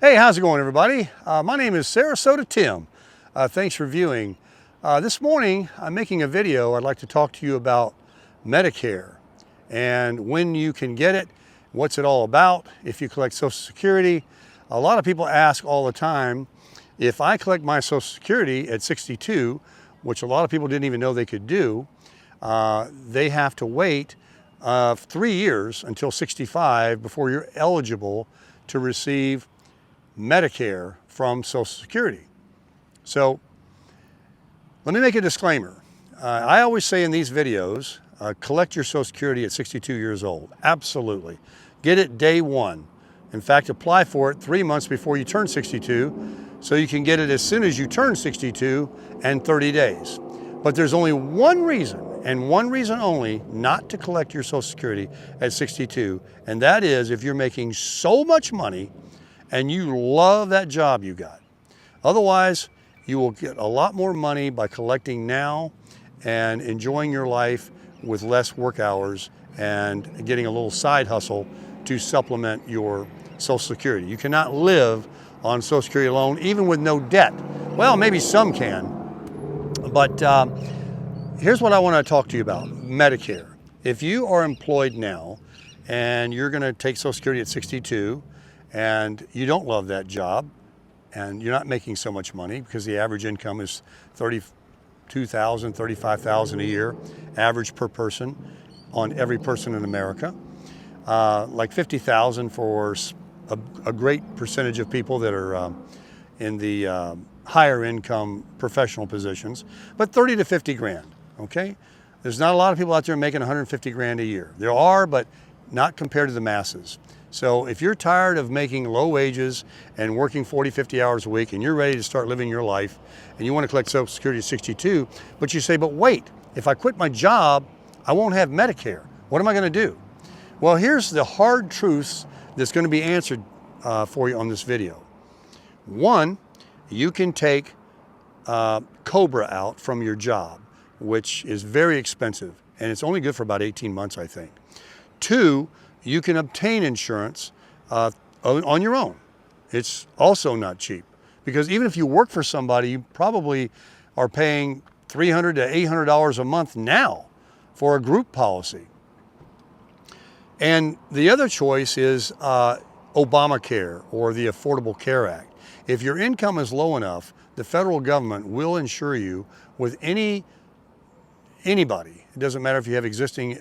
Hey, how's it going, everybody? My name is Sarasota Tim. Thanks for viewing. This morning, I'm making a video. I'd like to talk to you about Medicare and when you can get it, what's it all about, if you collect Social Security. A lot of people ask all the time, if I collect my Social Security at 62, which a lot of people didn't even know they could do, they have to wait 3 years until 65 before you're eligible to receive Medicare from Social Security. So let me make a disclaimer. I always say in these videos, collect your Social Security at 62 years old. Absolutely. Get it day one. In fact, apply for it 3 months before you turn 62 so you can get it as soon as you turn 62 and 30 days. But there's only one reason, and one reason only, not to collect your Social Security at 62, and that is if you're making so much money and you love that job you got. Otherwise, you will get a lot more money by collecting now and enjoying your life with less work hours and getting a little side hustle to supplement your Social Security. You cannot live on Social Security alone, even with no debt. Well, maybe some can, but here's what I want to talk to you about, Medicare. If you are employed now and you're going to take Social Security at 62, and you don't love that job, and you're not making so much money because the average income is $32,000, $35,000 a year, average per person on every person in America. Like $50,000 for a great percentage of people that are in the higher income professional positions, but 30 to 50 grand, okay? There's not a lot of people out there making 150 grand a year. There are, but not compared to the masses. So if you're tired of making low wages and working 40, 50 hours a week and you're ready to start living your life and you want to collect Social Security at 62, but you say, but wait, if I quit my job, I won't have Medicare. What am I going to do? Well, here's the hard truths that's going to be answered for you on this video. One, you can take COBRA out from your job, which is very expensive, and it's only good for about 18 months, I think. Two, you can obtain insurance on your own. It's also not cheap because even if you work for somebody, you probably are paying $300 to $800 a month now for a group policy. And the other choice is Obamacare or the Affordable Care Act. If your income is low enough, the federal government will insure you with anybody. It doesn't matter if you have existing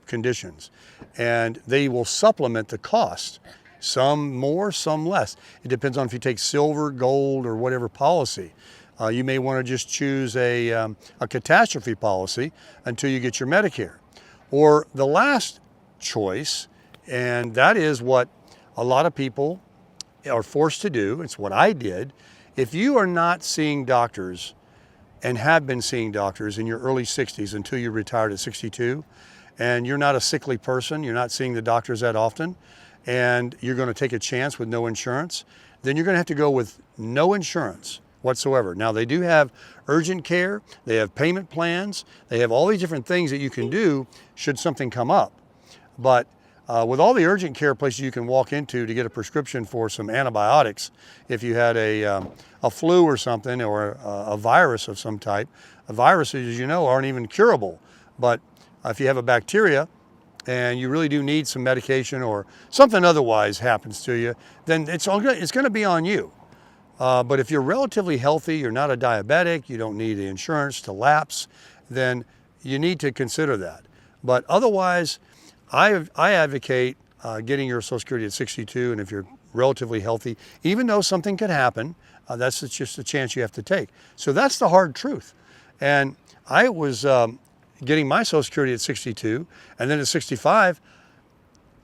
conditions, and they will supplement the cost, some more, some less. It depends on if you take silver, gold, or whatever policy. You may want to just choose a catastrophe policy until you get your Medicare. Or the last choice, and that is what a lot of people are forced to do, it's what I did. If you are not seeing doctors and have been seeing doctors in your early 60s until you retired at 62, and you're not a sickly person, you're not seeing the doctors that often, and you're going to take a chance with no insurance, then you're going to have to go with no insurance whatsoever. Now, they do have urgent care, they have payment plans, they have all these different things that you can do should something come up. But with all the urgent care places you can walk into to get a prescription for some antibiotics, if you had a flu or something, or a virus of some type, viruses, as you know, aren't even curable. But if you have a bacteria and you really do need some medication or something otherwise happens to you, then it's going to be on you. But if you're relatively healthy, you're not a diabetic, you don't need the insurance to lapse, then you need to consider that. But otherwise, I advocate getting your Social Security at 62, and if you're relatively healthy, even though something could happen, that's just a chance you have to take. So that's the hard truth. And I was getting my Social Security at 62, and then at 65,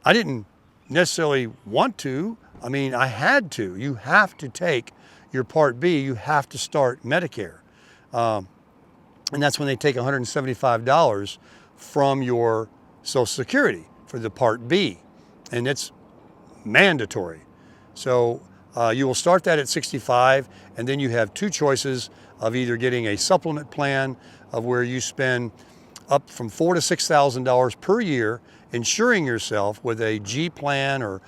I didn't necessarily want to. I mean, I had to. You have to take your Part B. You have to start Medicare. And that's when they take $175 from your Social Security for the Part B, and it's mandatory. So you will start that at 65, and then you have two choices of either getting a supplement plan of where you spend up from $4,000 to $6,000 per year insuring yourself with a G plan or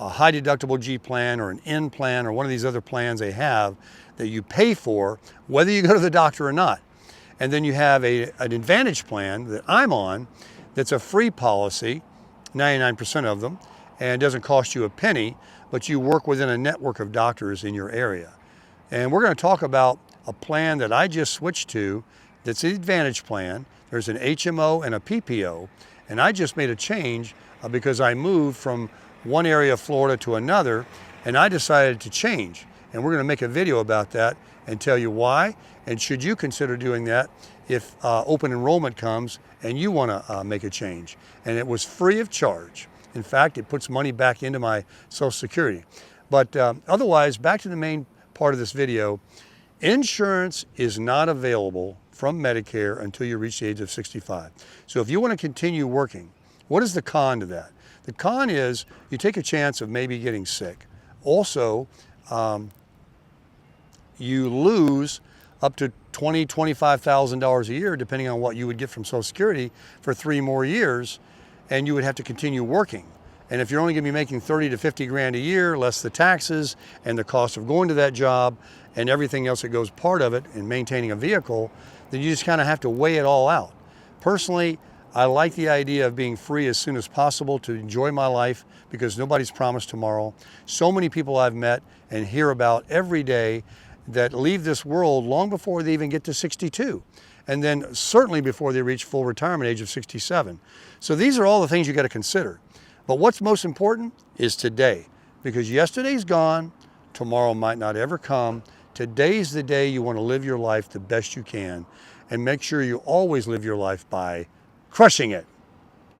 a high deductible G plan or an N plan or one of these other plans they have that you pay for whether you go to the doctor or not. And then you have an Advantage plan that I'm on that's a free policy, 99% of them, and doesn't cost you a penny, but you work within a network of doctors in your area. And we're going to talk about a plan that I just switched to that's the Advantage plan. There's an HMO and a PPO, and I just made a change because I moved from one area of Florida to another, and I decided to change. And we're going to make a video about that and tell you why, and should you consider doing that if open enrollment comes and you want to make a change. And it was free of charge. In fact, it puts money back into my Social Security. But otherwise, back to the main part of this video, insurance is not available from Medicare until you reach the age of 65. So if you want to continue working, what is the con to that? The con is you take a chance of maybe getting sick. Also, you lose up to $20,000, $25,000 a year, depending on what you would get from Social Security for 3 more years, and you would have to continue working. And if you're only going to be making 30 to 50 grand a year, less the taxes and the cost of going to that job and everything else that goes part of it in maintaining a vehicle, then you just kind of have to weigh it all out. Personally, I like the idea of being free as soon as possible to enjoy my life because nobody's promised tomorrow. So many people I've met and hear about every day that leave this world long before they even get to 62, and then certainly before they reach full retirement age of 67. So these are all the things you got to consider. But what's most important is today, because yesterday's gone, tomorrow might not ever come. Today's the day you want to live your life the best you can, and make sure you always live your life by crushing it.